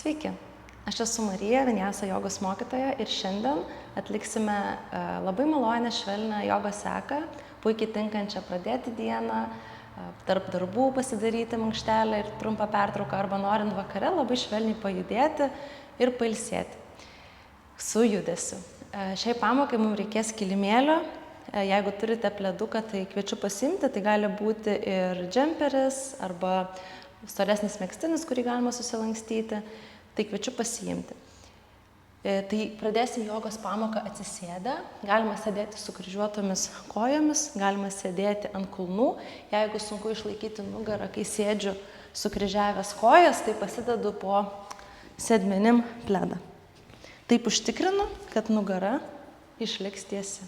Sveiki, aš esu Marija, Vinyasa jogos mokytoja ir šiandien atliksime labai malonę, švelnią jogos seką, puikiai tinkančią pradėti dieną, tarp darbų pasidaryti mankštelę ir trumpą pertrauką arba norint vakare labai švelniai pajudėti ir pailsėti su judesiu. Šiai pamokai mums reikės kilimėlio. Jeigu turite pleduką, tai kviečiu pasiimti, tai gali būti ir džemperis arba storesnis megztinis, kurį galima susilankstyti, tai kviečiu pasiimti. Tai pradėsim jogos pamoką atsisėdę, galima sėdėti su kryžiuotomis kojomis, galima sėdėti ant kulnų, jeigu sunku išlaikyti nugarą, kai sėdžiu sukryžiavęs kojas, tai pasidedu po sėdmenim pledą. Taip užtikrinu, kad nugara išliks tiesi.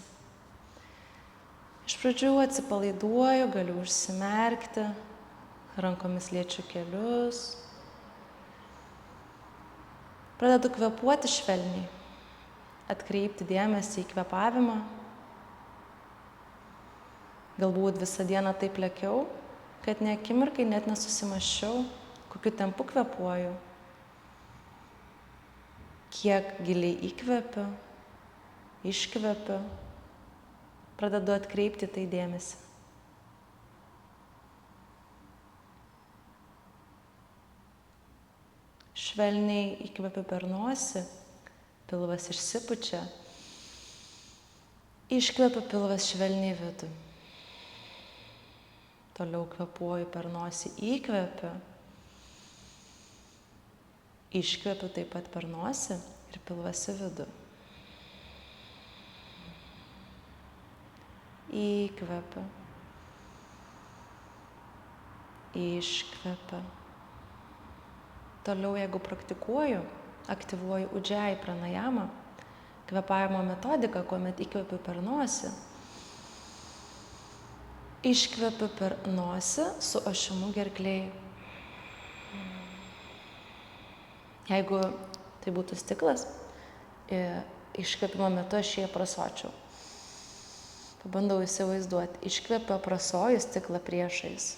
Iš pradžių atsipalaiduoju, galiu užsimerkti, rankomis liečiu kelius. Pradedu kvėpuoti švelniai, atkreipti dėmesį į kvėpavimą. Galbūt visą dieną taip lėkiau, kad ne akimirkai net nesusimąsčiau, kokiu tempu kvėpuoju, kiek giliai įkvepiu, iškvepiu. Pradedu atkreipti tai dėmesį. Švelniai įkvepiu per nosį, pilvas išsipučia. Iškvepiu, pilvas švelniai vidų. Toliau kvėpuoju per nosį, įkvepiu. Iškvepiu taip pat per nosį ir pilvas į vidų. Įkvepiu. Iškvepiu. Toliau, jeigu praktikuoju, aktyvuoju Ujjayi pranayamą, kvėpavimo metodiką, kuomet įkvepiu per nosį, iškvepiu per nosį su ošimu gerklėje. Jeigu tai būtų stiklas, iškvėpimo metu aš jį aprasočiau. Pabandau įsivaizduoti, iškvepiu, aprasoju stiklą priešais.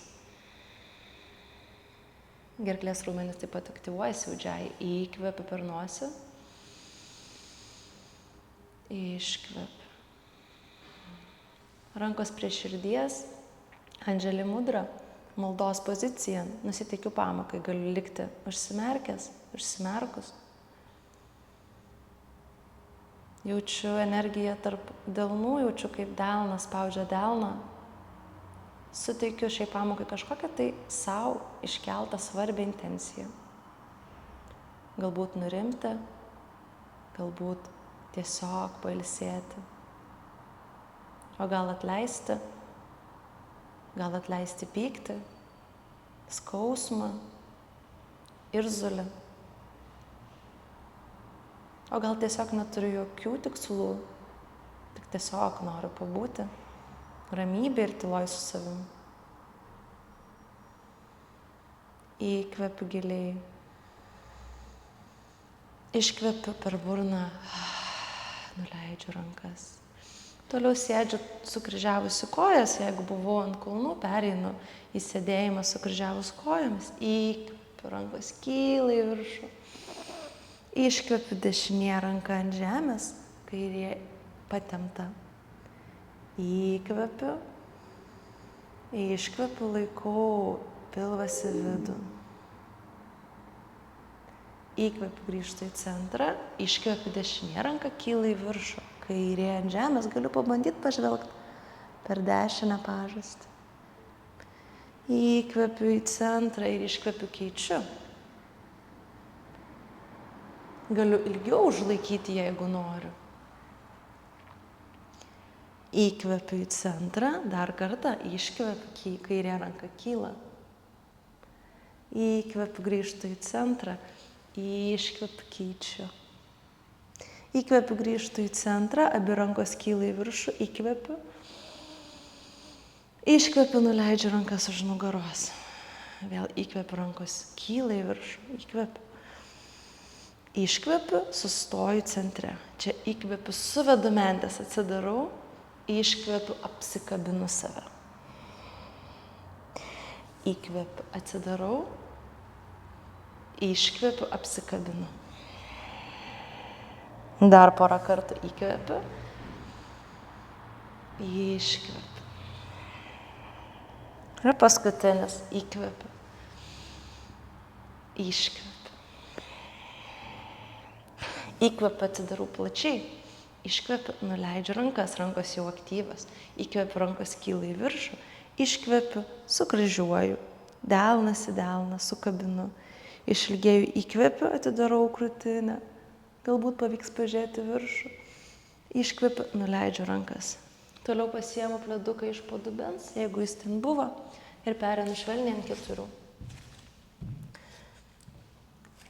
Gerklės raumenis taip pat aktyvuojasi Ujjayi. Įkvepiu per nosį. Iškvepiu. Rankos prie širdies, Anjali mudra, maldos pozicija. Nusiteikiu pamokai, galiu likti užsimerkęs, užsimerkus. Jaučiu energiją tarp delnų, jaučiu kaip delnas spaudžia delną. Suteikiu šiai pamokai kažkokią tai sau iškeltą svarbią intenciją. Galbūt nurimti, galbūt tiesiog pailsėti. O gal atleisti pyktį, skausmą, irzulį. O gal tiesiog neturiu jokių tikslų, tik tiesiog noriu pabūti ramybė ir tyloj su savim. Įkvepiu giliai. Iškvepiu per burną. Nuleidžiu rankas. Toliau sėdžiu sukryžiavusi kojas, jeigu buvau ant kulnų, pereinu į sėdėjimą sukryžiavus kojomis. Įkvepiu, rankos kyla į viršų. Iškvepiu, dešinė ranka ant žemės, kairė patempta. Įkvepiu, iškvepiu, laikau pilvas į vidų. Įkvepiu, grįžtu į centrą, iškvepiu, dešinė ranka kyla į viršų, kairė ant žemės, galiu pabandyti pažvelgti per dešinę pažastį. Įkvepiu į centrą ir iškvepiu, keičiu. Galiu ilgiau užlaikyti, jeigu noriu. Įkvepiu į centrą, dar kartą, iškvepiu, kairė ranka kyla. Įkvepiu, grįžtu į centrą, iškvepiu, keičiu. Įkvepiu, grįžtu į centrą, abi rankos kyla į viršų, įkvepiu. Iškvepiu, nuleidžiu rankas už nugaros. Vėl įkvepiu, rankos kyla į viršų, įkvepiu. Iškvepiu, sustoju centre. Čia įkvepiu, suvedu mentes, atsidarau, iškvepiu, apsikabinu save. Įkvepiu, atsidarau, Iškvepiu, apsikabinu. Dar porą kartų įkvepiu. Iškvepiu. Ir paskutinis. Įkvepiu. Iškvepiu. Įkvepiu, atidarau plačiai. Iškvepiu, nuleidžiu rankas, rankos jau aktyvios. Įkvepiu, rankos kyla į viršų. Iškvepiu, sukryžiuoju. Delnas į delną, sukabinu. Išilgėju, įkvepiu, atidarau krūtinę. Galbūt pavyks pažiūrėti viršų. Iškvepiu, nuleidžiu rankas. Toliau pasiemu pleduką iš po dubens, jeigu jis ten buvo, ir pereinu švelniai ant 4.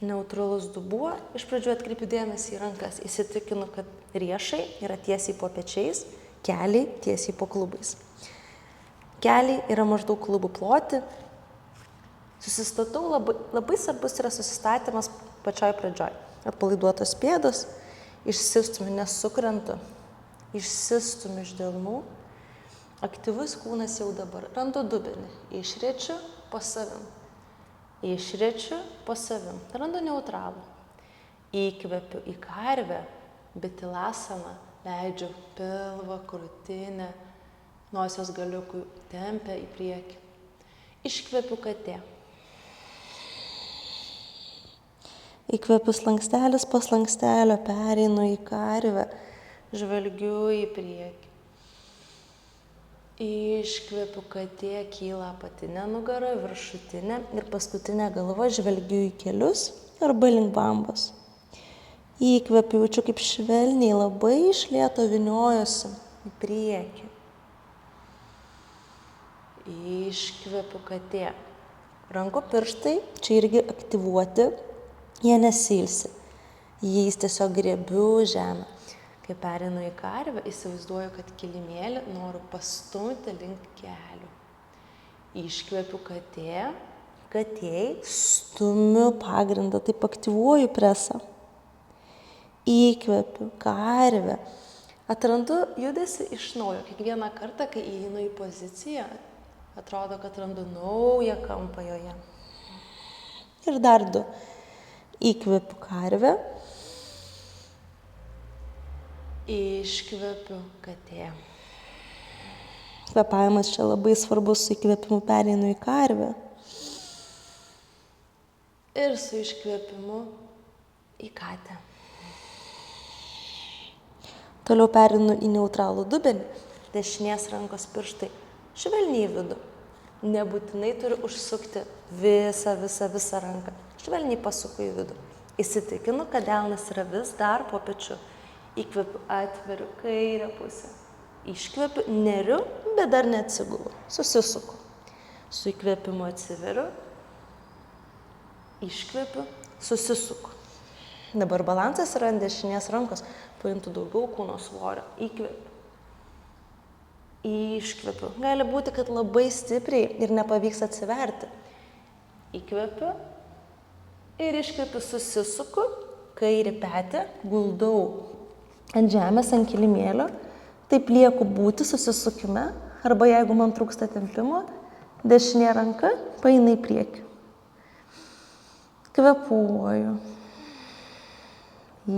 Neutralus dubuo. Iš pradžių atkreipiu dėmesį į rankas. Įsitikinu, kad riešai yra tiesiai po pečiais, keliai tiesiai po klubais. Keliai yra maždaug klubų ploti. Susistatau, labai svarbus yra susistatymas pačioj pradžioj. Atpalaiduotos pėdos, išsistumiu, nesukrentu, išsistumiu iš delnų. Aktyvus kūnas jau dabar. Randu dubenį, išričiu po savim. Išričiu po savim. Randu neutralų. Įkvepiu į karvę, bitilasaną, leidžiu pilvą, krūtinę, nosies galiukų tempia į priekį. Iškvepiu katė. Įkvepiu slankstelis po slankstelio, pereinu į karvę, žvelgiu į priekį. Iškvepiu katė, kyla apatinė nugara, viršutinė ir paskutinė galva, žvelgiu į kelius arba link bambos. Įkvepiu, jaučiu kaip švelniai, labai iš lėto vyniojosi į priekį. Iškvepiu katė. Rankų pirštai čia irgi aktyvuoti. Jie nesilsi, jais tiesiog griebiu žemę. Kai pereinu į karvę, įsivaizduoju, kad kilimėlį noriu pastumti link kelių. Iškvepiu katė, katėjai, stumiu pagrindą, taip aktyvuoju presą. Įkvepiu karvę, atrandu judesį iš naujo. Kiekvieną kartą, kai įeinu į poziciją, atrodo, kad randu naują kampą joje. Ir dar 2. Įkvepiu karvę, iškvepiu katė. Kvėpavimas čia labai svarbus, su įkvėpimu pereinu į karvę. Ir su iškvėpimu į katę. Toliau pereinu į neutralų dubenį, dešinės rankos pirštai švelniai į vidų. Nebūtinai turiu užsukti visą ranką. Švelniai pasuku į vidų. Įsitikinu, kad delnas yra vis dar po pečiu. Įkvepiu, atveriu kairę pusę. Iškvepiu, neriu, bet dar neatsigulu. Susisuku. Su įkvepimu atsiveriu. Iškvepiu, susisuku. Dabar balansas yra ant dešinės rankos. Paimtų daugiau kūno svorio. Įkvepiu. Iškvepiu. Gali būti, kad labai stipriai ir nepavyks atsiverti. Įkvepiu. Ir iškvepiu, susisuku, kairį petį, guldau ant žemės, ant kilimėlio, taip lieku būti susisukime, arba jeigu man trūksta tempimo, dešinė ranka paeina į priekį. Kvepuoju.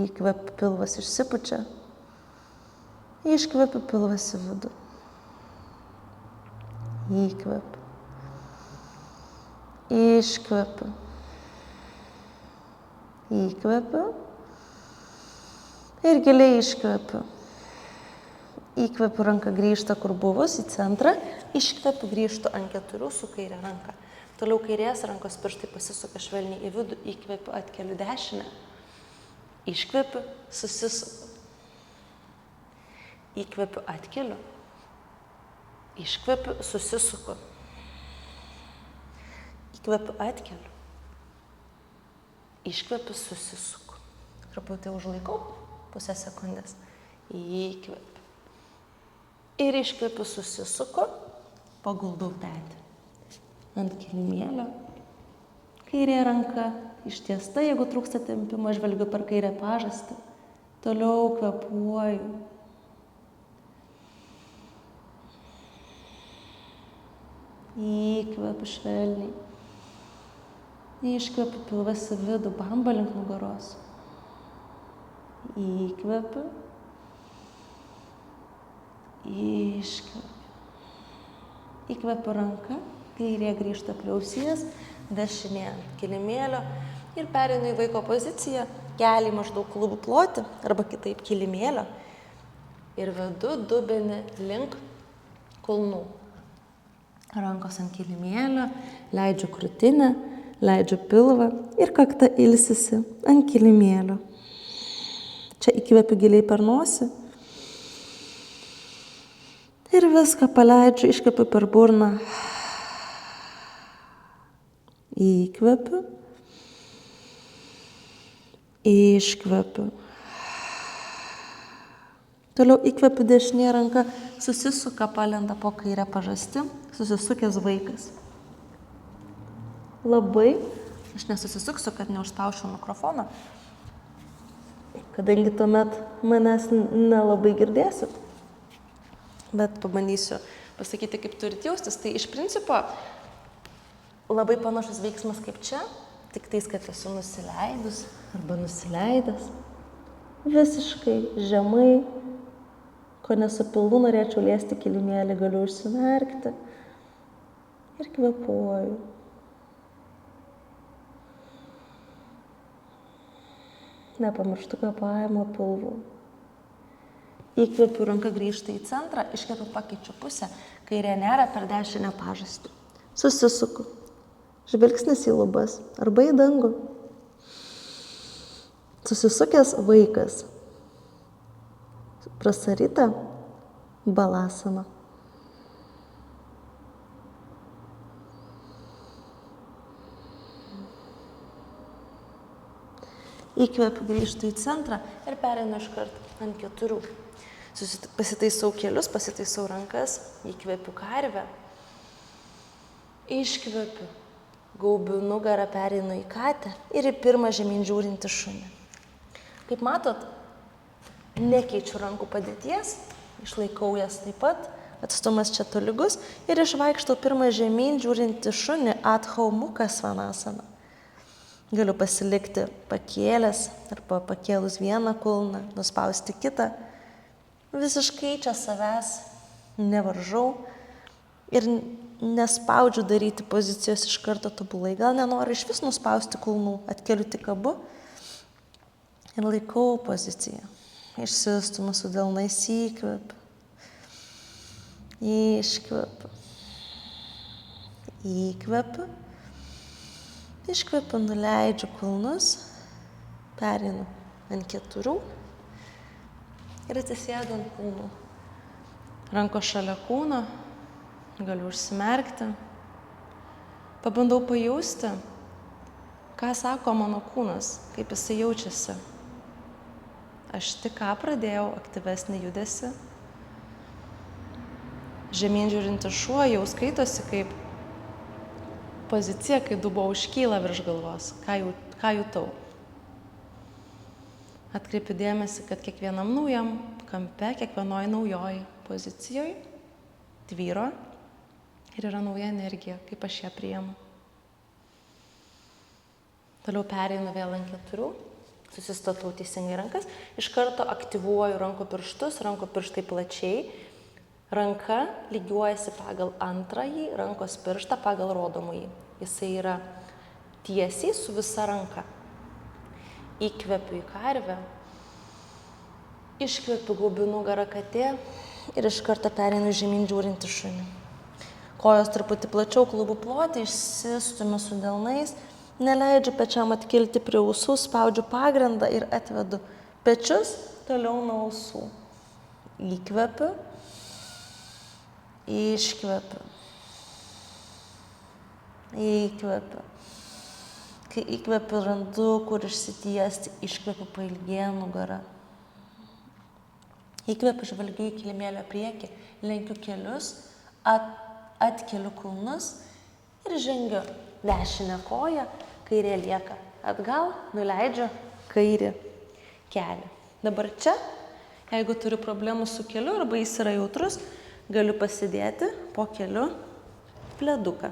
Įkvepiu, pilvas išsipučia. Iškvepiu, pilvas į vidų. Įkvepiu. Iškvepiu. Įkvepiu ir giliai iškvepiu. Įkvepiu, ranka grįžta kur buvus, į centrą. Iškvepiu, grįžtu ant 4 su kairė ranka. Toliau kairės rankos pirštai pasisuka švelniai į vidų. Įkvepiu, atkeliu dešinę. Iškvepiu, susisuku. Įkvepiu, atkeliu. Iškvepiu, susisuku. Įkvepiu, atkeliu. Iškvepiu, susisuku. Truputį užlaikau, pusę sekundės. Įkvepiu. Ir iškvepiu, susisuku, paguldau petį. Ant kilimėlio. Kairė ranka ištiesta, jeigu trūksta tempimo, žvelgiu per kairę pažastį. Toliau kvepuoju. Įkvepiu švelniai. Iškvepiu, pilvas į vidų, bamba link nugaros. Įkvepiu. Iškvepiu. Įkvepiu ranką, kairė grįžta prie ausies, dešinė ant kilimėlio ir pereinu į vaiko poziciją, kelį maždaug klubų plotį arba kitaip kilimėlio ir vedu dubenį link kulnų. Rankos ant kilimėlio, leidžiu krūtinę, leidžiu pilvą ir kakta ilsisi ant kilimėlio. Čia įkvepiu giliai per nosį ir viską paleidžiu, iškvepiu per burną. Įkvepiu, iškvepiu. Toliau įkvepiu, dešinė ranka susisuka, palenda po kairę pažastį, susisukęs vaikas. Labai, aš nesusisuksiu, kad neužspaušiu mikrofoną, kadangi tuomet manęs nelabai girdėsit. Bet pabandysiu pasakyti, kaip turit jaustis. Tai iš principo labai panašus veiksmas kaip čia, tik tais, kad esu nusileidus arba nusileidęs. Visiškai žemai, ko nesu pilnu, norėčiau liesti kilimėlį, galiu užsimerkti ir kvėpuoju. Nepamirštu kvėpavimo pilvu. Įkvepiu, ranka grįžta į centrą, iškvepiu, pakeičiu pusę, kairė neria per dešinę pažastį. Susisuku. Žvilgsnis į lubas arba į dangų. Susisukęs vaikas. Prasarita balasana. Įkvepiu, grįžtu į centrą ir pereinu iškart ant 4. Pasitaisau kelius, pasitaisau rankas, įkvepiu karvę. Iškvepiu, gaubiu nugarą, pereinu į katę ir į pirmą žemyn žiūrintį šunį. Kaip matot, nekeičiu rankų padėties, išlaikau jas taip pat, atstumas čia tolygus ir išvaikštau pirmą žemyn žiūrintį šunį Adho Mukha Svanasana. Galiu pasilikti pakėlęs arba pakėlus vieną kulną, nuspausti kitą. Visiškai čia savęs nevaržau ir nespaudžiu daryti pozicijos iš karto tobulai. Gal nenoriu iš vis nuspausti kulnų, atkeliu tik abu ir laikau poziciją. Išsistumu su delnais, įkvepiu, iškvepiu, įkvepiu, iškvepiu, nuleidžiu kulnus, pereinu ant 4 ir atsisėdu ant kulnų. Rankos šalia kūno, galiu užsimerkti, pabandau pajausti, ką sako mano kūnas, kaip jisai jaučiasi. Aš tik ką pradėjau aktyvesnį judesį. Žemyn žiūrintis šuo jau skaitosi kaip pozicija, kai dubuo užkyla virš galvos. Ką jutau? Atkreipiu dėmesį, kad kiekvienam naujam kampe, kiekvienoj naujoj pozicijoje tvyro ir yra nauja energija, kaip aš ją priimu. Toliau pereinu vėl ant 4. Susistatau teisingai rankas, iš karto aktyvuoju rankų pirštus, rankų pirštai plačiai, ranka lygiuojasi pagal antrąjį rankos pirštą, pagal rodomąjį. Jisai yra tiesiai su visa ranka. Įkvepiu į karvę, iškvepiu, gaubiu nugarą katė ir iš karto pereinu žemyn žiūrintį šunį. Kojos truputį plačiau, klubų plotį, išsistumiu su delnais. Neleidžiu pečiam atkilti prie ausų, spaudžiu pagrindą ir atvedu pečius toliau nuo ausų. Įkvepiu, iškvepiu, įkvepiu. Kai įkvepiu, randu, kur išsitiesti, iškvepiu, pailgėja nugara. Įkvepiu, žvelgiu į kilimėlio priekį, lenkiu kelius, atkeliu kulnus ir žengiu dešinę koją. Kairė lieka atgal, nuleidžiu kairį kelią. Dabar čia, jeigu turiu problemų su keliu arba jis yra jautrus, galiu pasidėti po keliu pleduką.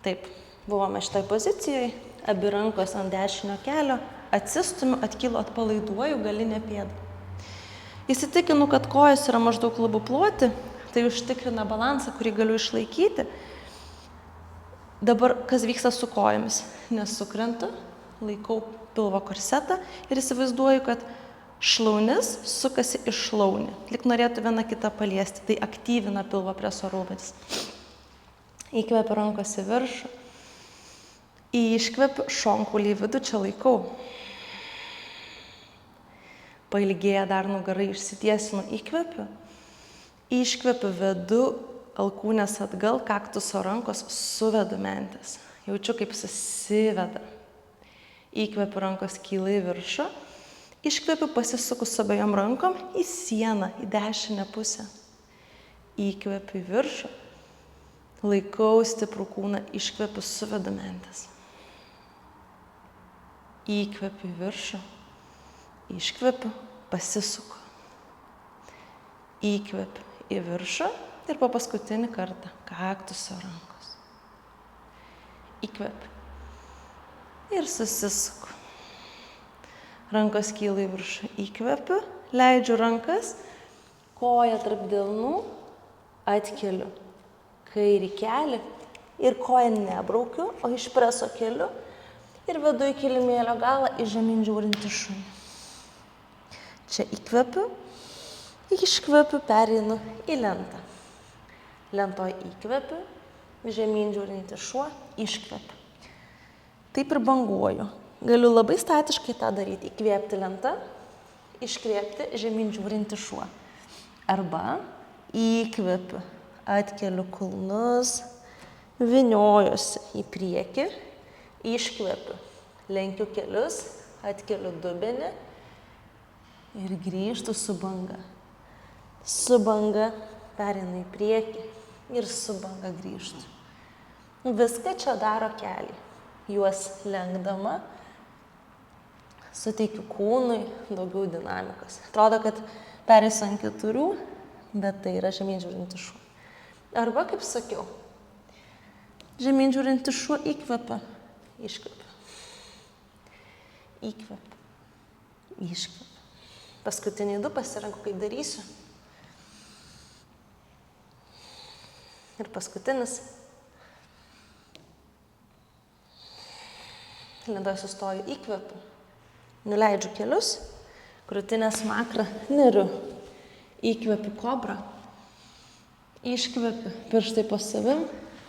Taip, buvome šitoj pozicijoje, abi rankos ant dešinio kelio, atsistumiu, atkylu, atpalaiduoju galinę pėdą. Įsitikinu, kad kojos yra maždaug klubų ploti, tai užtikrina balansą, kurį galiu išlaikyti. Dabar kas vyksta su kojomis? Nesukrentu, laikau pilvo korsetą ir įsivaizduoju, kad šlaunis sukasi iš šlaunį, lyg norėtų viena kitą paliesti, tai aktyvina pilvo preso raumenis. Įkvepiu rankos į viršų, iškvepiu šonkaulį į vidų, čia laikau. Pailgėja dar nugarai, išsitiesinu, įkvepiu, iškvepiu, vedu alkūnės atgal, kaktuso rankos, suvedu mentės. Jaučiu, kaip susiveda. Įkvepiu, rankos kyla į viršų, iškvepiu, pasisuku su abiejom rankom į sieną, į dešinę pusę. Įkvepiu į viršų, laikau stiprų kūną, iškvepiu, suvedu mentės. Įkvepiu į viršų, iškvepiu, pasisuku. Įkvepiu į viršų ir po paskutinį kartą kaktuso rankos. Įkvepiu ir susisuku. Rankos kyla į viršų, įkvepiu, leidžiu rankas, koją tarp delnų, atkeliu kairį kelį ir koją nebraukiu, o iš preso keliu ir vedu į kilimėlio galą į žemyn žiūrintį šunį. Čia įkvepiu, iškvepiu, pereinu į lentą. Lentoj įkvepiu, žemyn žiūrintį šuo, iškvepiu. Taip ir banguoju. Galiu labai statiškai tą daryti. Įkvėpti lentą, iškvėpti, žemyn žiūrintį šuo. Arba įkvepiu, atkeliu kulnus, vyniojuosi į priekį, iškvepiu, lenkiu kelius, atkeliu dubenį ir grįžtu su banga. Su banga pereinu į priekį ir su banga grįžtu. Viską čia daro keliai. Juos lenkdama suteikiu kūnui daugiau dinamikos. Atrodo, kad pereisiu ant 4, bet tai yra žemyn žiūrintis šuo. Arba, kaip sakiau, žemyn žiūrintis šuo įkvepia, iškvepia. Įkvepia, iškvepia. Paskutiniai 2 pasirenku, kaip darysiu. Ir paskutinis. Lendoj sustoju, įkvepiu. Nuleidžiu kelius, krūtinės smakrą, neriu. Įkvepiu kobrą. Iškvepiu, pirštai po savim,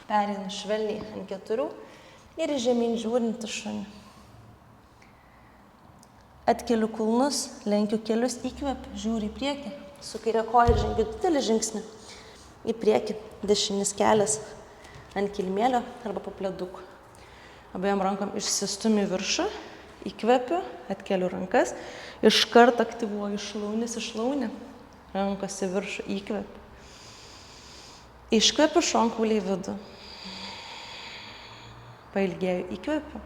pereinu švelniai ant 4 ir žemyn žiūrintį šunį. Atkeliu kulnus, lenkiu kelius, įkvepiu, žiūriu į priekį, su kairė koja žengiu didelį žingsnį. Į priekį, dešinis kelias ant kilimėlio arba po pleduku. Abiejom rankom išsistumiu į viršų, įkvepiu, atkeliu rankas, iškart aktyvuoju šlaunis į šlaunį, rankos į viršų, įkvepiu. Iškvepiu šonkaulį į vidų. Pailgėju, įkvepiu.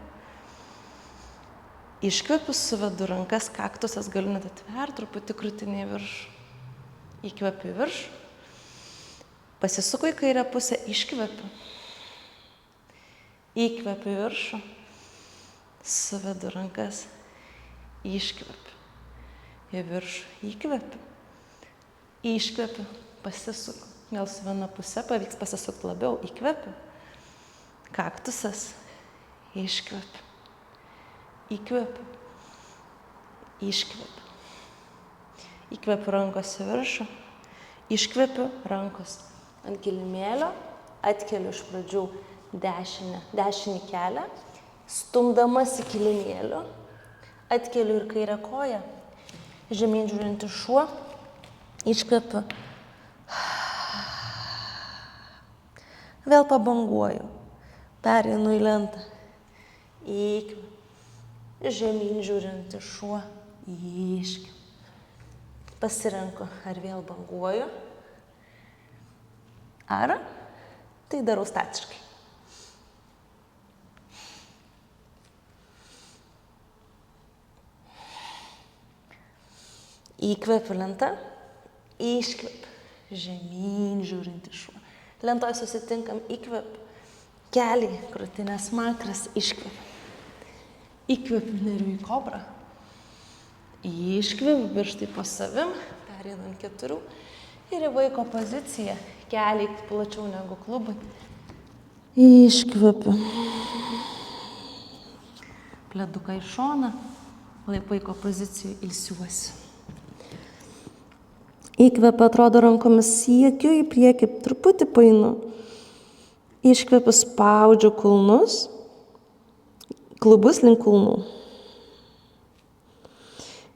Iškvepiu, suvedu rankas, kaktusas galiu net atverti, truputį krūtinį į viršų. Įkvepiu į viršų. Pasisuku į kairę pusę, iškvepiu. Įkvepiu į viršų. Suvedu rankas, iškvepiu. Į viršų, įkvepiu. Iškvepiu, pasisuku. Gal su viena pusė pavyks pasisukti labiau. Įkvepiu. Kaktusas. Iškvepiu. Įkvepiu. Iškvepiu. Įkvepiu rankos į viršų. Iškvepiu rankos ant kilimėlio. Atkeliu iš pradžių dešinį kelią. Stumdamas į kilimėlio. Atkeliu ir kairę koją. Žemyn žiūrintį šuo. Iškvepiu. Vėl pabanguoju. Pereinu į lentą. Įkvepiu. Žemyn žiūrintį šuo. Iškvepiu. Pasirenku, ar vėl banguoju, ar tai darau statiškai. Įkvepiu lentą, iškvepiu, žemyn žiūrintį šuo. Lentoj susitinkam, įkvepiu, Keliai, krūtinės makras, iškvepiu. Įkvepiu, neriu į kobrą. Iškvepiu, pirštai po savim, pereinu ant 4 ir į vaiko poziciją. Keliai plačiau negu klubai. Iškvepiu. Pleduką į šoną, vaiko pozicijų ilsiuosi. Įkvepiu, atrodo rankomis siekiu į priekį, truputį painu. Iškvepiu, spaudžiu kulnus, klubus link kulnų.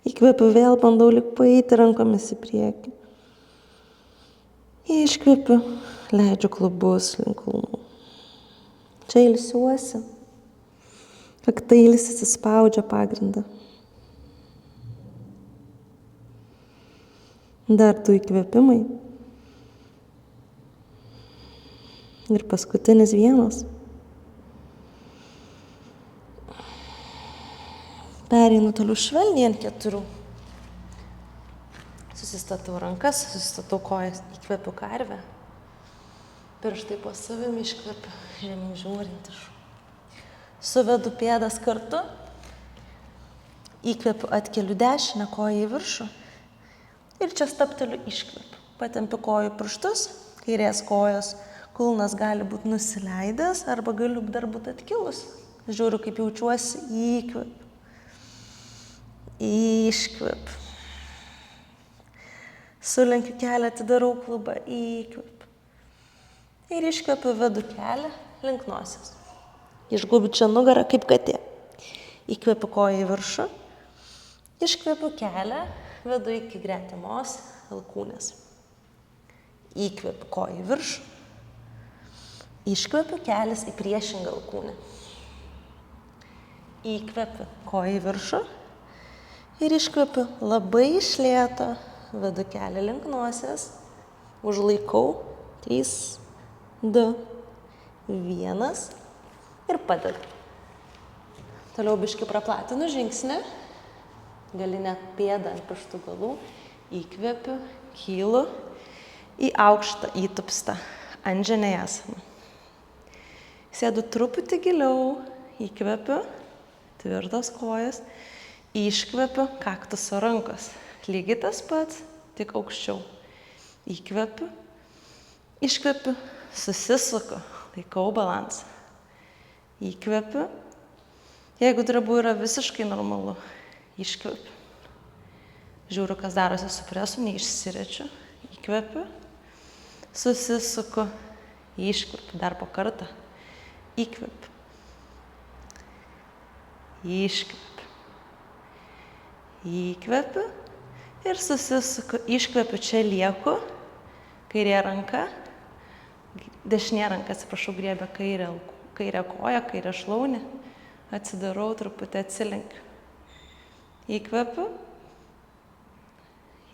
Įkvepiu, vėl bandau lyg paeiti rankomis į priekį. Iškvepiu, leidžiu klubus link kulnų. Čia ilsiuosi. Kaktai ilsisi, spaudžia pagrindą. Dar 2 įkvėpimai. Ir paskutinis 1. Pereinu toliau švelniai ant 4. Susistatau rankas, susistatau kojas, įkvepiu karvę. Pirštai po savim iškvepiu, žemyn žiūrint iš. Suvedu pėdas kartu. Įkvepiu, atkeliu dešinę koją į viršų. Ir čia stabteliu, iškvepiu. Patempiu kojų pirštus, kairės kojos kulnas gali būti nusileidęs arba galiu dar būti atkilus. Žiūriu, kaip jaučiuosi, įkvepiu. Iškvepiu. Sulenkiu kelią, atidarau klubą, įkvepiu. Ir iškvepiu, vedu kelią link nosies. Išgubiu čia nugarą kaip katė. Įkvepiu koją į viršų. Iškvepiu kelią, vedu iki gretimos alkūnės. Įkvepiu koją į viršų. Iškvepiu, kelias į priešingą alkūnę. Įkvepiu koją į viršų. Ir iškvepiu labai iš lėto, vedu kelią link nosies. Užlaikau. 3, 2, 1. Ir padedu. Toliau biškį praplatinu žingsnį. Galinę pėdą ant pirštų galų. Įkvepiu, kylu į aukštą įtupstą. Andžene esame. Sėdu truputį giliau. Įkvepiu, tvirtos kojas. Iškvepiu, kaktuso rankos. Lygiai tas pats, tik aukščiau. Įkvepiu, iškvepiu, susisuku, laikau balansą. Įkvepiu, jeigu drebu yra visiškai normalu, iškvepiu. Žiūriu, kas darosi su presu, neišsirečiu. Įkvepiu, susisuku, iškvepiu, dar po kartą. Įkvepiu, iškvepiu. Įkvepiu ir susisuku, iškvepiu, čia lieku, kairė ranka, dešinė ranka, atsiprašau, griebia kairę koją, kairę šlaunį, atsidarau, truputį atsilenkiu. Įkvepiu,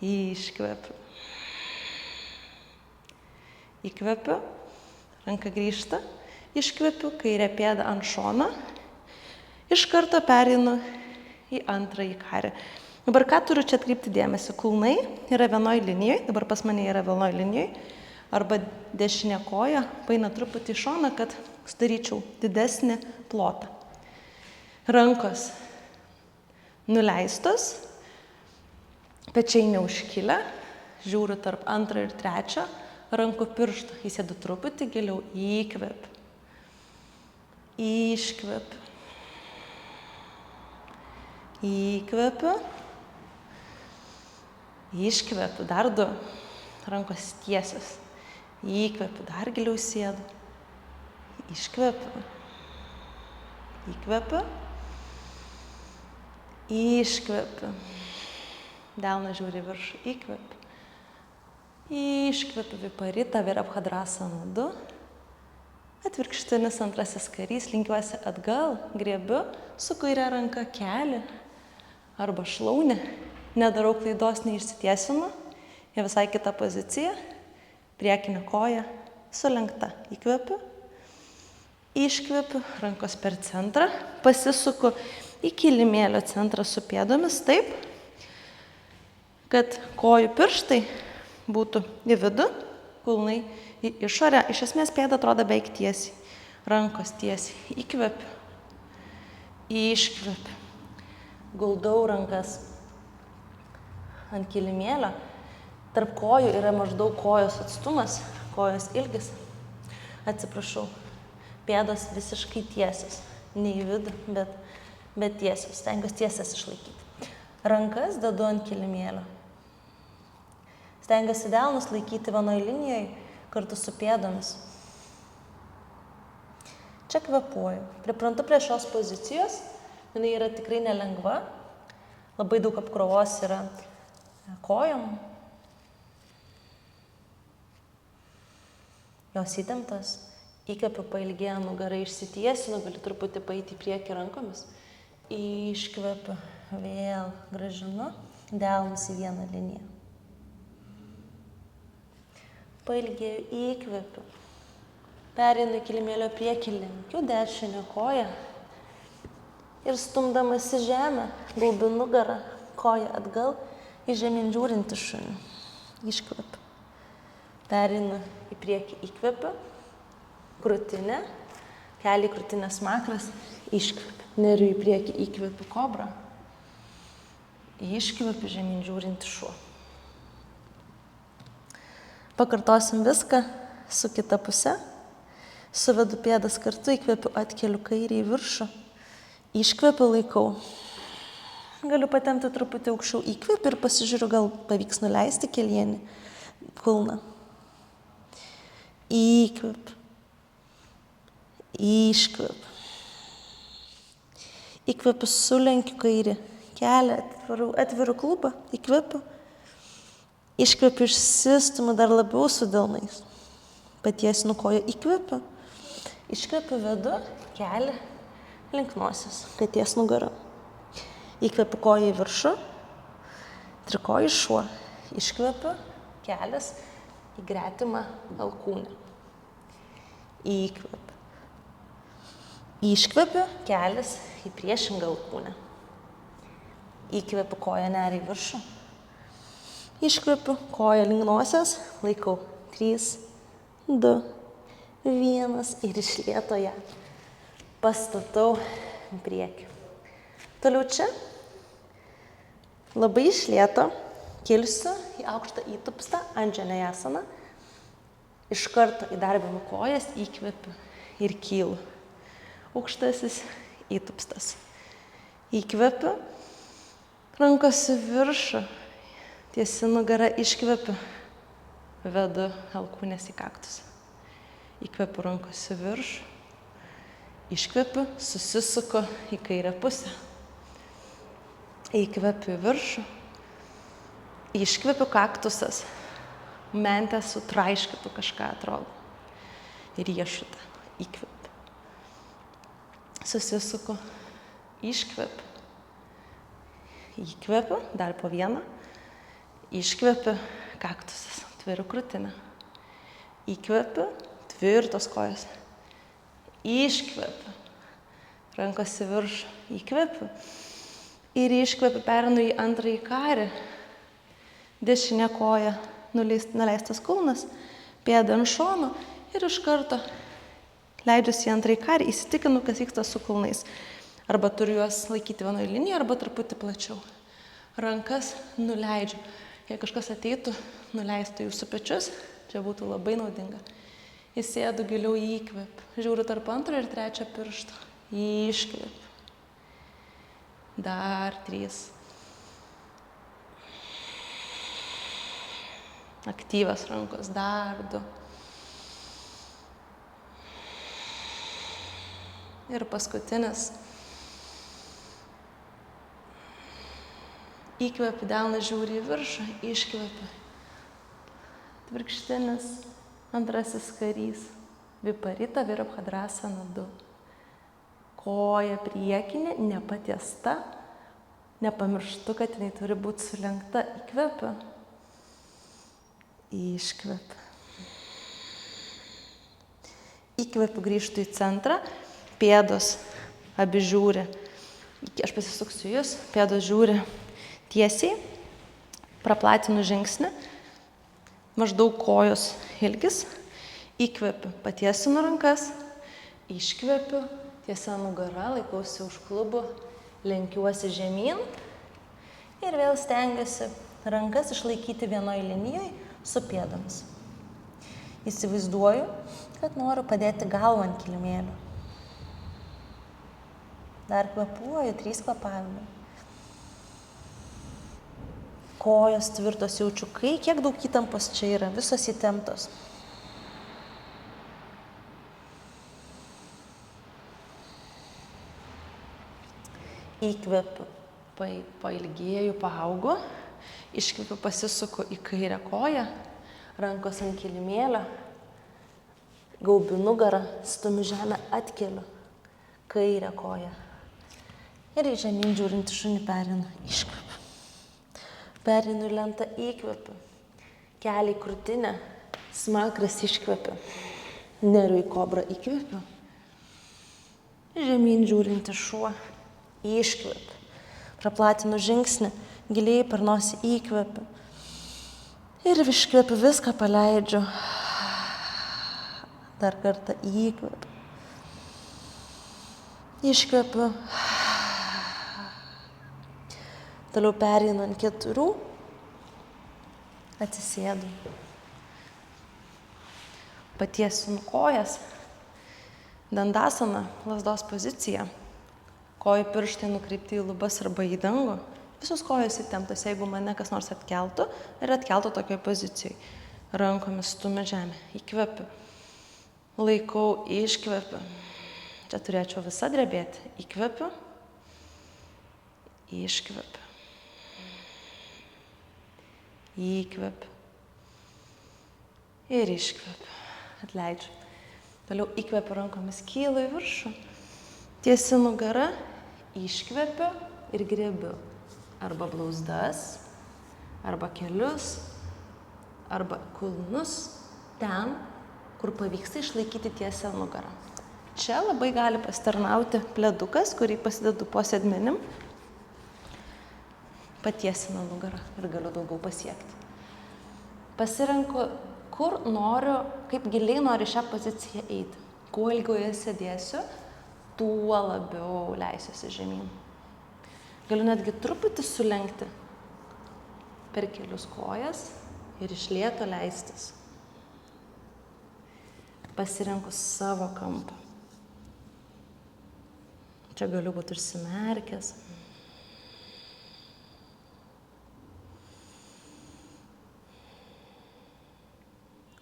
iškvepiu. Įkvepiu, ranka grįžta, iškvepiu, kairė pėda ant šono, iš karto pereinu į antrąjį karį. Dabar ką turiu čia atkreipti dėmesį? Kulnai yra vienoj linijoj, dabar pas mane yra vienoj linijoj, arba dešinė koja paina truputį į šoną, kad sudaryčiau didesnį plotą. Rankos nuleistos, pečiai neužkilę, žiūriu tarp 2 ir 3 rankų pirštų, įsėdu truputį giliau, įkvepiu, iškvepiu. Įkvepiu, iškvepiu, dar 2, rankos tiesios, įkvepiu, dar giliau sėdu, iškvepiu, įkvepiu, iškvepiu, delną žiūri viršų, įkvepiu, iškvepiu, viparita, virabhadrasana 2, atvirkštinis antrasis karys, linkiuosi atgal, griebiu su kairė ranka kelį arba šlaunį, nedarau klaidos, neišsitiesinu, į visai kitą poziciją, priekinė koja sulenkta, įkvepiu, iškvepiu, rankos per centrą, pasisuku į kilimėlio centrą su pėdomis taip, kad kojų pirštai būtų į vidų, kulnai į išorę, iš esmės pėda atrodo beveik tiesiai. rankos tiesiai, įkvepiu, iškvepiu, guldau rankas ant kilimėlio, tarp kojų yra maždaug kojos atstumas, kojos ilgis, atsiprašau, pėdos visiškai tiesios, ne į vidų, bet tiesios, stengiuosi tiesias išlaikyti. Rankas dedu ant kilimėlio. Stengiuosi delnus laikyti vienoje linijoje kartu su pėdomis. Čia kvėpuoju. Priprantu prie šios pozicijos. Jinai yra tikrai nelengva. Labai daug apkrovos yra kojom. Jos įtemptos. Įkvepiu, pailgėja nugarą, išsitiesinu, galiu truputį paeiti į priekį rankomis. Iškvepiu, vėl grąžinu delnus į vieną liniją. Pailgėju, įkvepiu. Pereinu į kilimėlio priekį, lenkiu dešinę koją ir stumdamas į žemę, gaubiu nugarą, koją atgal į žemyn žiūrintį šunį. Iškvepiu. Pereinu į priekį, įkvepiu. Krūtinė, keliai krūtinės makras, iškvepiu. Neriu į priekį, įkvepiu kobrą. Iškvepiu žemyn žiūrintį šuo. Pakartosim viską su kita puse. Suvedu pėdas kartu, įkvepiu, atkeliu kairį į viršų. Iškvepiu, laikau. Galiu patempti truputį aukščiau, įkvepiu ir pasižiūriu, gal pavyks nuleisti kelienį kulną. Įkvepiu. Iškvepiu. Įkvepiu, sulenkiu kairį kelią, atviru klubą, įkvepiu. Iškvepiu, išsistumu dar labiau su delnais. Patiesinu koją, įkvepiu. Iškvepiu, vedu kelią link nosies, peties nugarą. Įkvepiu koją į viršų, trikojį šuo. Iškvepiu, kelias į gretimą alkūnę. Įkvepiu. Iškvepiu, kelias į priešingą alkūnę. Įkvepiu, koja neria į viršų. Iškvepiu, koja link nosies, laikau 3, 2, 1 ir iš lėto ją pastatau į priekį. Toliau čia labai iš lėto kilsiu į aukštą įtupstą, Anjanejasaną. Iš karto įdarbinu kojas, įkvepiu ir kylu. Aukštasis įtupstas. Įkvepiu, rankos į viršų, tiesi nugarą, iškvepiu, vedu alkūnės į kaktusą. Įkvepiu, rankos į viršų, iškvepiu, susisuku į kairę pusę. Įkvepiu į viršų, iškvepiu, kaktusas, mentę sutraiškytų kažką atrodo. Ir riešutą, įkvepiu. Susisuku, iškvepiu. Įkvepiu, dar po vieną. Iškvepiu, kaktusas, tveriu krūtinę. Įkvepiu, tvirtos kojos. Iškvepiu, rankos į viršų, įkvepiu. Ir iškvepiu, perinu į antrąjį karį. Dešinė koja, nuleistas kulnas, pėda ant šono ir iš karto leidžiuosi į antrąjį karį, įsitikinu, kas vyksta su kulnais. Arba turiu juos laikyti vienoje linijoje, arba truputį plačiau. Rankas nuleidžiu. Jei kažkas ateitų, nuleistų jūsų pečius, čia būtų labai naudinga. Įsėdu giliau, įkvepiu. Žiūriu tarp antro ir trečio piršto. Iškvepiu. Dar 3. Aktyvios rankos. Dar 2. Ir paskutinis. Įkvepiu, delną žiūri į viršų, iškvepiu. Atvirkštinis, antrasis karys. Viparita Virabhadrasana 2. Koja priekinė, nepatiesta. Nepamirštu, kad jinai turi būti sulenkta. Įkvepiu. Iškvepiu. Įkvepiu, grįžtu į centrą. Pėdos abi žiūri. Aš pasisuksiu jūs. Pėdos žiūri tiesiai. Praplatinu žingsnį. Maždaug kojos ilgis. Įkvepiu, patiesinu rankas. iškvepiu, tiesia nugara, laikausi už klubų, lenkiuosi žemyn ir vėl stengiuosi rankas išlaikyti vienoje linijoje su pėdomis. Įsivaizduoju, kad noriu padėti galvą ant kilimėlio. Dar kvėpuoju, 3 kvėpavimai. Kojos tvirtos, jaučiu, kiek daug įtampos čia yra, visos įtemptos. Įkvepiu, pailgėju, paaugu, iškvepiu, pasisuku į kairę koją, rankos ant kilimėlio, gaubiu nugarą, stumiu žemę, atkeliu kairę koją ir į žemyn žiūrintį šunį perinu, iškvepiu. Perinu į lentą, įkvepiu, kelią į krūtinę, smakras iškvepiu, neriu į kobrą, įkvepiu, žemyn žiūrintį šuo, iškvepiu, praplatinu žingsnį, giliai per nosį įkvepiu ir iškvepiu, viską paleidžiu, dar kartą įkvepiu, iškvepiu, toliau pereinu ant 4, atsisėdu, patiesinu kojas, dandasana, lazdos pozicija, kojų pirštai nukreipti į lubas arba į dangų, visos kojos įtemptos, jeigu mane kas nors atkeltų ir atkeltų tokioje pozicijoje, rankomis stumiu žemę, įkvepiu, laikau, iškvepiu, čia turėčiau visą drebėti, įkvepiu, iškvepiu. Įkvepiu ir iškvepiu, atleidžiu. Toliau įkvepiu rankomis, kylu į viršų, tiesi nugara, iškvepiu ir griebiu arba blauzdas, arba kelius, arba kulnus ten, kur pavyksta išlaikyti tiesią nugarą. Čia labai gali pasitarnauti pledukas, kurį pasidedu po sėdmenim, patiesina nugarą ir galiu daugiau pasiekti. Pasirenku, kur noriu, kaip giliai noriu šią poziciją eiti. Kuo ilgiau sėdėsiu, tuo labiau leisiuosi žemyn. Galiu netgi truputį sulenkti per kelius kojas ir iš lėto leistis. Pasirenku savo kampą. Čia galiu būti užsimerkęs.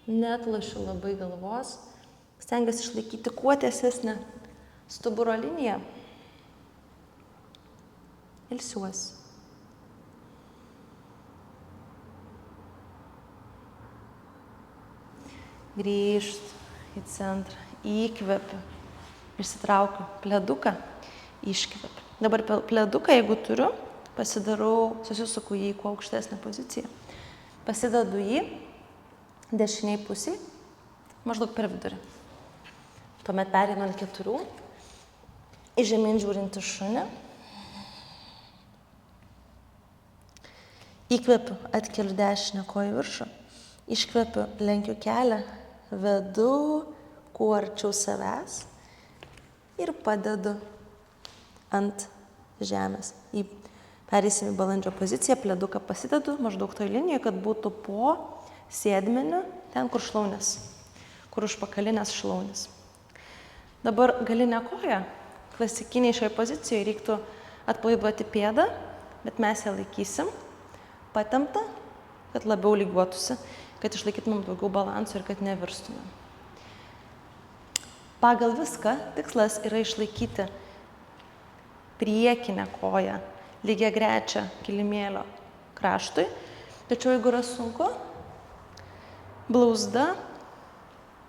Netlašiu labai galvos, stengiuosi išlaikyti kuo tiesesnę stuburo liniją. Ilsiuosi. Grįžtu į centrą, įkvepiu, išsitraukiu pleduką, iškvepiu. Dabar pleduką, jeigu turiu, susisuku jį į kuo aukštesnę poziciją. Pasidedu jį dešiniai pusiai, maždaug per vidurį. Tuomet pereinu ant 4, į žemyn žiūrintį šunį. Įkvepiu, atkeliu dešinę koją viršų, iškvepiu, lenkiu kelią, vedu kuo arčiau savęs ir padedu ant žemės. Pereisim į balandžio poziciją, pleduką pasidedu maždaug toj linijoje, kad būtų po sėdmeniu, ten kur šlaunės, kur užpakalinės šlaunės. Dabar galinę koją, klasikiniai šioje pozicijoje reiktų atpalaiduoti pėdą, bet mes ją laikysim patemptą, kad labiau lygiuotųsi, kad išlaikytumėm daugiau balanso ir kad nevirstumėm. Pagal viską tikslas yra išlaikyti priekinę koją lygiagrečią kilimėlio kraštui, tačiau jeigu yra sunku, blauzda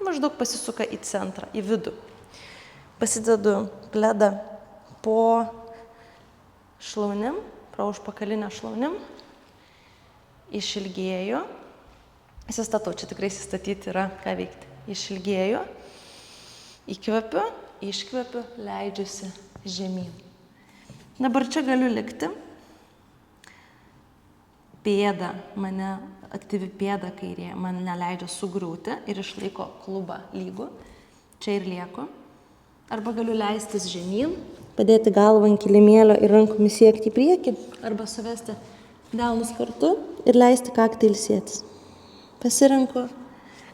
maždaug pasisuka į centrą, į vidų. Pasidedu pledą po šlaunim, pro užpakalinę šlaunim, išilgėju, įsistatau, čia tikrai įsistatyti yra ką veikti. Išilgėju, įkvepiu, iškvepiu, leidžiuosi žemyn. Dabar čia galiu likti. Pėda, aktyvi pėda kairė, man neleidžia sugriūti ir išlaiko klubą lygų. Čia ir lieku. Arba galiu leistis žemyn, padėti galvą ant kilimėlio ir rankomis siekti į priekį, arba suvesti delnus kartu ir leisti kaktą ilsėtis. Pasirenku,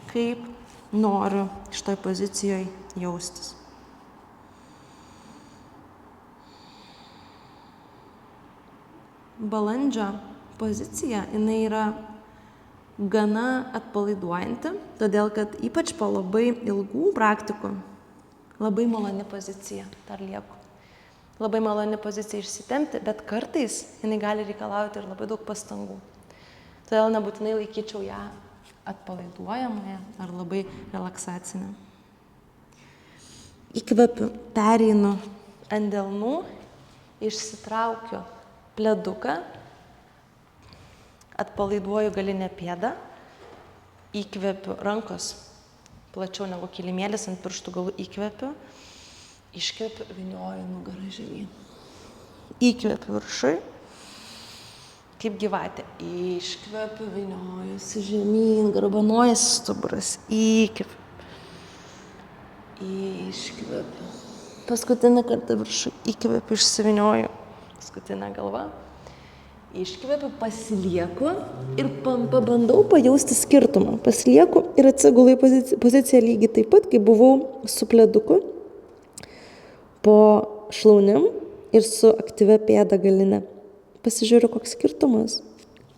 kaip noriu šitoj pozicijoje jaustis. Balandžio pozicija, jinai yra gana atpalaiduojanti, todėl kad ypač po labai ilgų praktikų labai maloni pozicija, dar lieku. Labai maloni pozicija išsitempti, bet kartais jinai gali reikalauti ir labai daug pastangų. Todėl nebūtinai laikyčiau ją atpalaiduojamąją ar labai relaksacinę. Įkvepiu, pereinu ant delnų, išsitraukiu pleduką, atpalaiduoju galinę pėdą, įkvepiu rankos plačiau negu kilimėlis, ant pirštų galų įkvepiu, iškvepiu, vynioju nugarą žemyn. Įkvepiu viršui, kaip gyvatė. Iškvepiu, vyniojusi žemyn, garbanojasi stuburas. Įkvepiu. Iškvepiu. Paskutinį kartą viršui. Įkvepiu, išsivinioju. Paskutinė galva. Iškvepiu, pasilieku ir pabandau pajausti skirtumą. Pasilieku ir atsigulu į poziciją lygiai taip pat, kai buvau su pleduku, po šlaunim ir su aktyvia pėda galine. Pasižiūriu, koks skirtumas,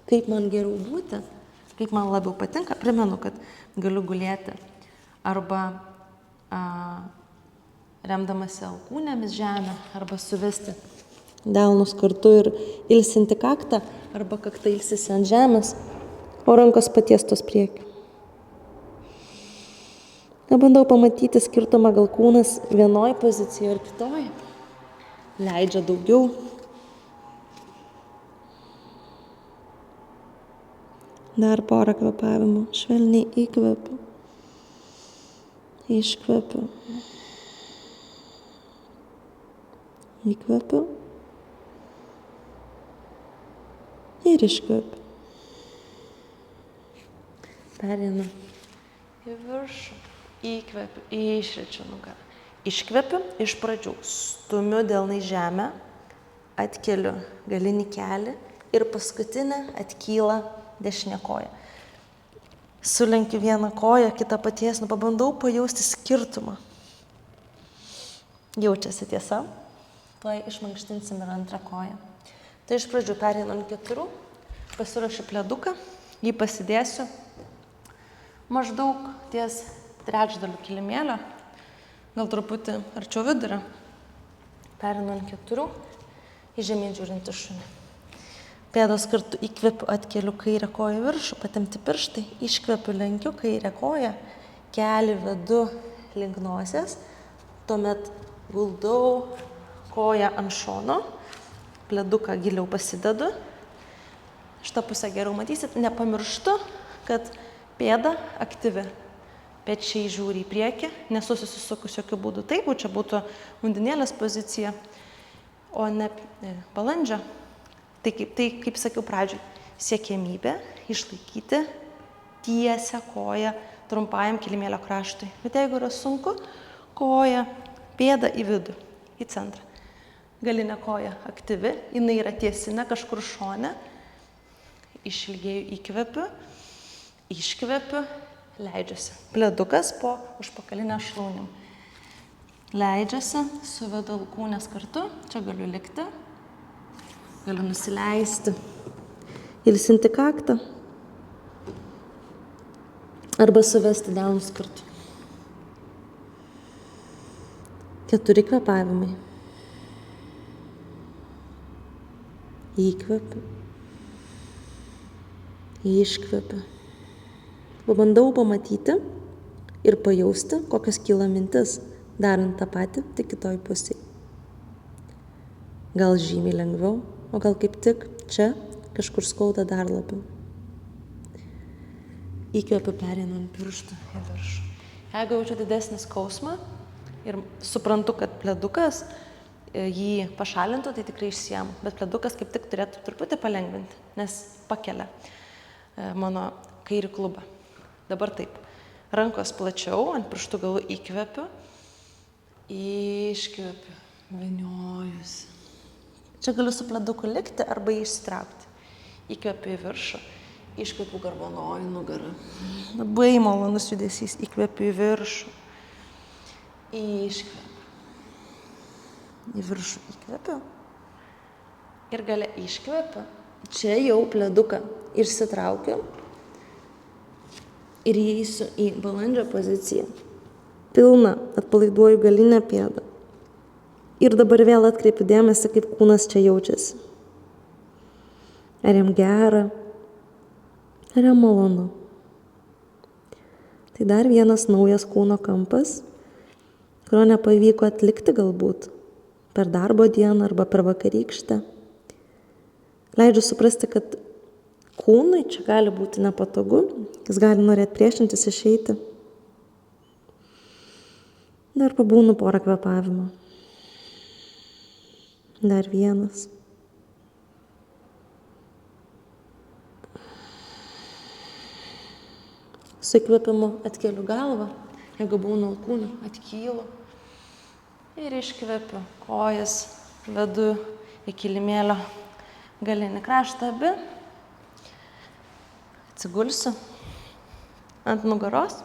kaip man geriau būti, kaip man labiau patinka. Primenu, kad galiu gulėti arba remdamasi alkūnėmis žemę, arba suvesti delnus kartu ir ilsinti kaktą, arba kaktą ilsisi ant žemės, o rankos patiestos priekį. Bandau pamatyti skirtumą, gal kūnas vienoj pozicijoje ir kitoj. Leidžia daugiau. Dar porą kvėpavimų. Švelniai įkvepiu. Iškvepiu. Įkvepiu. Ir iškvepiu. Pereinu į viršų. Įkvepiu, išričiu nugarą. Iškvepiu, iš pradžių stumiu delnai žemę, atkeliu galinį kelį ir paskutinę atkyla dešinė koja. Sulenkiu vieną koją, kitą patiesinu, pabandau pajausti skirtumą. Jaučiasi tiesa? Tuoj išmankštinsim ir antrą koją. Tai iš pradžių pereinu ant 4, pasiruošiu pleduką, jį pasidėsiu maždaug ties trečdaliu kilimėlio, gal truputį arčiau vidurio. Pereinu ant 4, į žemyn žiūrintį šunį. Pėdos kartu įkvepiu, atkeliu kairę koją viršų, patempti pirštai, iškvepiu, lenkiu kairę koją, kelį vedu link nosies, tuomet guldau koją ant šono, pleduką giliau pasidedu. Šitą pusę geriau matysit, nepamirštu, kad pėda aktyvi. Pečiai žiūri į priekį, nesusisukus jokių būdų. Taip, čia būtų undinėlės pozicija, o ne balandžio. Tai kaip sakiau pradžioj, siekiamybė išlaikyti tiesią koją trumpajam kilimėlio kraštui. Bet jeigu yra sunku, koja, pėda į vidų, į centrą. Galinė koja aktyvi, jinai yra tiesinė kažkur šone. Išilgėju, įkvepiu, iškvepiu, leidžiuosi. Pledukas po užpakalinę šlaunim. Leidžiuosi, suvedu alkūnės kartu, čia galiu likti, galiu nusileisti, ilsinti kaktą arba suvesti delnus kartu. 4 kvėpavimai. Įkvepiu, iškvepiu. Pabandau pamatyti ir pajausti, kokios kyla mintis, darant tą patį, tik kitoj pusėje. Gal žymiai lengviau, o gal kaip tik čia kažkur skauda dar labiau. Įkvepiu, pereinu ant pirštų į viršų. Jeigu jaučiu didesnį skausmą ir suprantu, kad pledukas jį pašalintų, tai tikrai išsiemu. Bet pledukas kaip tik turėtų truputį palengvinti, nes pakelia mano kairį klubą. Dabar taip. Rankos plačiau, ant pirštų galų įkvepiu, Iškvepiu, vyniojusi. Čia galiu su pleduku likti arba jį išsitraukti. Įkvepiu į viršų, iškvepiu garbanojų nugarą. Labai malonus judesys, įkvepiu į viršų. Iškvepiu. Į viršų įkvepiu. Ir gale iškvepiu. Čia jau pleduką išsitraukiu. Ir įeisiu į balandžio poziciją. Pilna atpalaiduoju galinę pėdą. Ir dabar vėl atkreipiu dėmesį, kaip kūnas čia jaučiasi. Ar jam gera, ar jam malonu. Tai dar vienas naujas kūno kampas, kurio nepavyko atlikti galbūt per darbo dieną arba per vakarykštę. Leidžiu suprasti, kad kūnui čia gali būti nepatogu, jis gali norėti priešintis, išeiti. Dar pabūnu porą kvėpavimų. Dar vienas. Su įkvėpimu atkeliu galvą, jeigu būnu alkūniu, atkylu. Ir iškvepiu kojas, vedu į kilimėlio galinį kraštą abi. Atsigulsiu ant nugaros,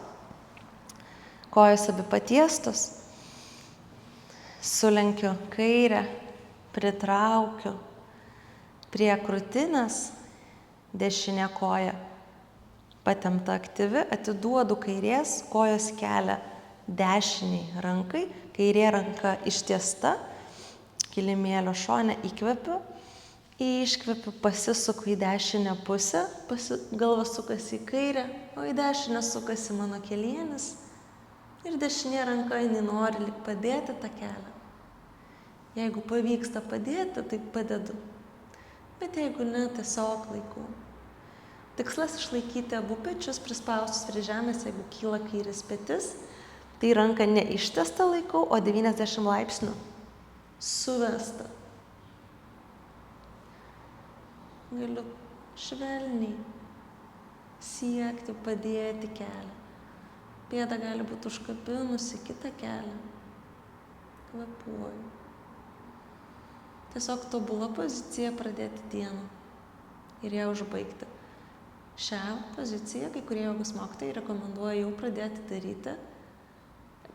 kojas abi patiestos. Sulenkiu kairę, pritraukiu prie krūtinės, dešinė koja patempta aktyvi, atiduodu kairės kojos kelią dešiniai rankai, kairė ranka ištiesta, kilimėlio šone įkvepiu, iškvepiu, pasisuku į dešinę pusę, galva sukasi į kairę, o į dešinę sukasi mano kelienis ir dešinė ranka jinai nori lyg padėti tą kelią. Jeigu pavyksta padėti, tai padedu, bet jeigu ne, tiesiog laikau. Tikslas išlaikyti abu pečius prispaustus prie žemės, jeigu kyla kairis petis, tai ranką neištestą laikau, o 90 laipsnių suvesta. Galiu švelniai siekti padėti kelią. Pėda gali būti užkabinusi kitą kelią. Kvėpuoju. Tiesiog tobula pozicija pradėti dieną ir ją užbaigti. Šią poziciją kai kurie jogos mokytojai rekomenduoja jau pradėti daryti.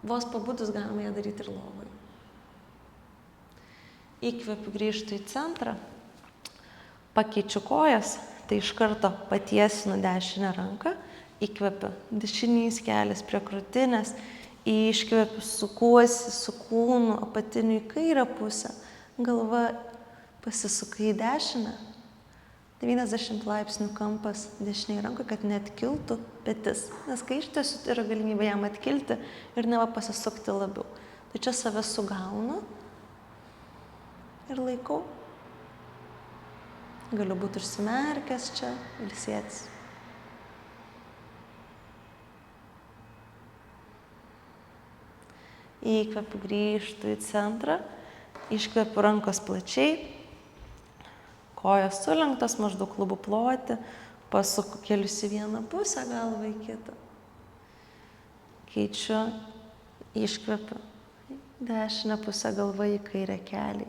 Vos pabudus galima ją daryti ir lovoje. Įkvepiu, grįžtu į centrą, pakeičiu kojas, tai iš karto patiesinu dešinę ranką, įkvepiu dešinys kelias prie krūtinės, iškvepiu, sukuosi su kūnu apatiniu į kairę pusę, galva pasisuka į dešinę. 90 laipsnių kampas dešiniai rankai, kad neatkiltų petis. Nes kai ištiesiu, yra galimybė jam atkilti ir neva pasisukti labiau. Tai čia save sugaunu ir laikau. Galiu būti užsimerkęs čia, ilsėtis. Įkvepiu, grįžtu į centrą, iškvepiu rankos plačiai. Kojos sulenktos, maždaug klubų ploti, pasuku kelius į vieną pusę, galvą į kitą. Keičiu, iškvepiu, dešinę pusę galva į kairę kelį.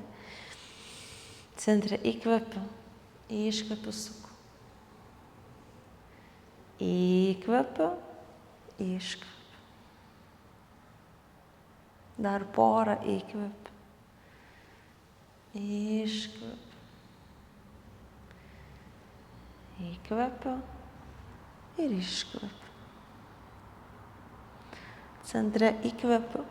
Centre įkvepiu, iškvepiu, suku. Įkvepiu, iškvepiu. Dar porą įkvepiu, iškvepiu. Įkvepiu ir iškvepiu. Centre įkvepiu,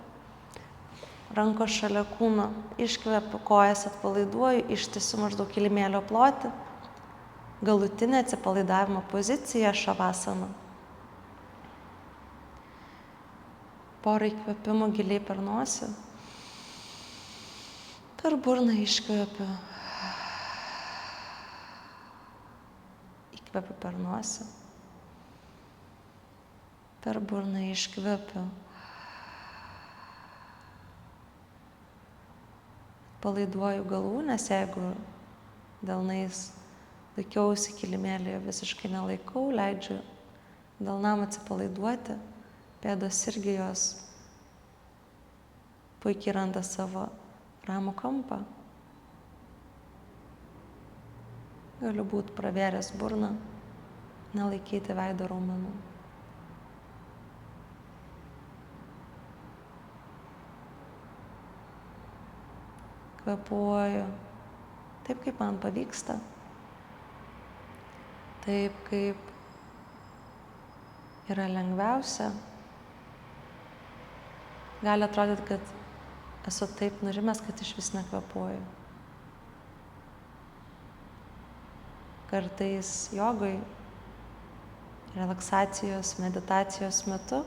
rankos šalia kūno, iškvepiu, kojas atpalaiduoju, ištiesiu maždaug kilimėlio plotį, galutinė atsipalaidavimo pozicija šavasana. Porą įkvepimų giliai per nosį, per burną iškvepiu. Įkvepiu per nosį, per burną iškvepiu. Palaiduoju galūnes, jeigu delnais laikiausi kilimėlėje, visiškai nelaikau, leidžiu delnam atsipalaiduoti, pėdos irgi jos puikiai randa savo ramų kampą. Galiu būti pravėręs burną, nelaikyti veido raumenų. Kvėpuoju taip, kaip man pavyksta, taip, kaip yra lengviausia. Gali atrodyti, kad esu taip nurimęs, kad iš vis nekvėpuoju. Kartais jogoj, relaksacijos, meditacijos metu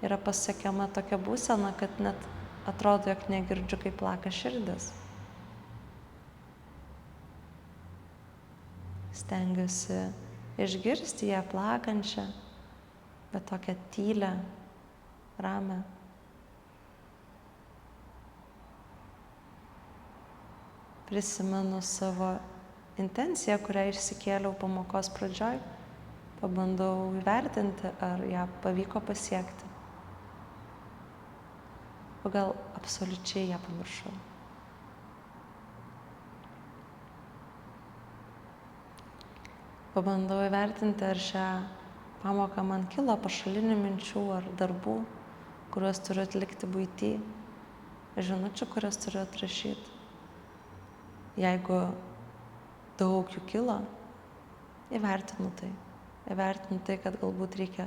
yra pasiekiama tokia būsena, kad net atrodo, jog negirdžiu, kaip plaka širdis. Stengiuosi išgirsti ją plakančią, bet tokią tylę, ramę. Prisimenu savo intenciją, kurią išsikėliau pamokos pradžioj, pabandau įvertinti, ar ją pavyko pasiekti. O gal absoliučiai ją pamiršau. Pabandau įvertinti, ar šią pamoką man kilo pašalinių minčių ar darbų, kuriuos turiu atlikti buity, žinučių, kurias turiu atrašyti. Jeigu daug jų kilo, įvertinu tai, kad galbūt reikia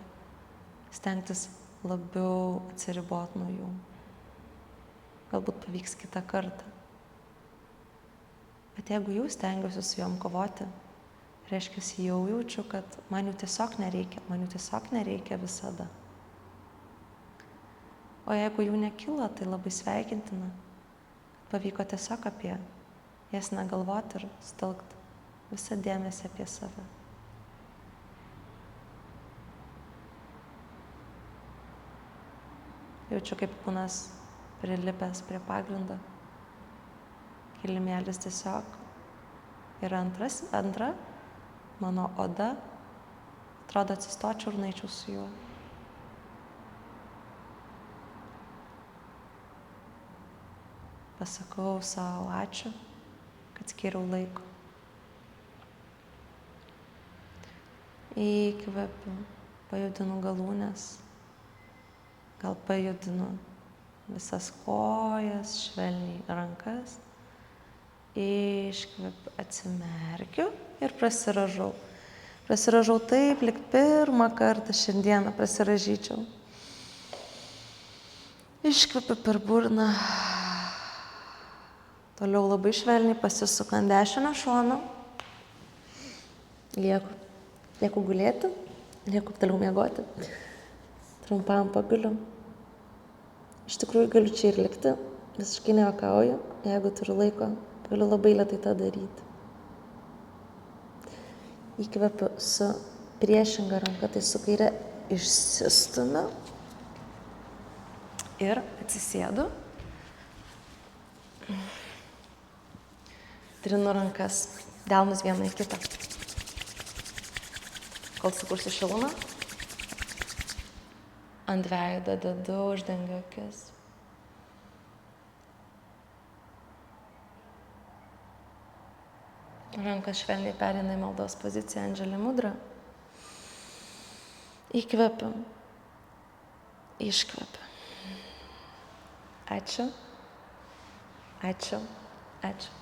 stengtis labiau atsiriboti nuo jų. Galbūt pavyks kitą kartą. Bet jeigu jau stengiuosi su jom kovoti, reiškia, jau jaučiu, kad man jų tiesiog nereikia visada. O jeigu jų nekilo, tai labai sveikintina, kad pavyko tiesiog apie jas negalvoti ir sutelkti visą dėmesį apie save. Jaučiu, kaip kūnas prilipęs prie pagrindo. Kilimėlis tiesiog yra antra, mano oda. Atrodo, atsistočiau ir nueičiau su juo. Pasakau savo ačiū, kad skiriau laiko. Įkvepiu, pajudinu galūnes, gal pajudinu visas kojas, švelniai rankas. Iškvepiu, atsimerkiu ir prasirąžau. Prasirąžau taip, lyg pirmą kartą šiandieną prasirąžyčiau. Iškvepiu per burną. Toliau labai švelniai pasisuku ant dešinio šono. Lieku gulėti, lieku toliau miegoti. Trumpam paguliu. Iš tikrųjų galiu čia ir likti, visiškai nejuokauju. Jeigu turiu laiko, galiu labai lėtai tą daryti. Įkvepiu su priešinga ranka, tai su kaire išsistumiu ir atsisėdu. Trinu rankas, delnus vieną į kitą. Kol sukursiu šilumą, ant veido dedu, uždengiu akis. Rankas švelniai pereina į maldos poziciją Andželi Mudra. Įkvepiu, iškvepiu. Ačiū, ačiū, ačiū.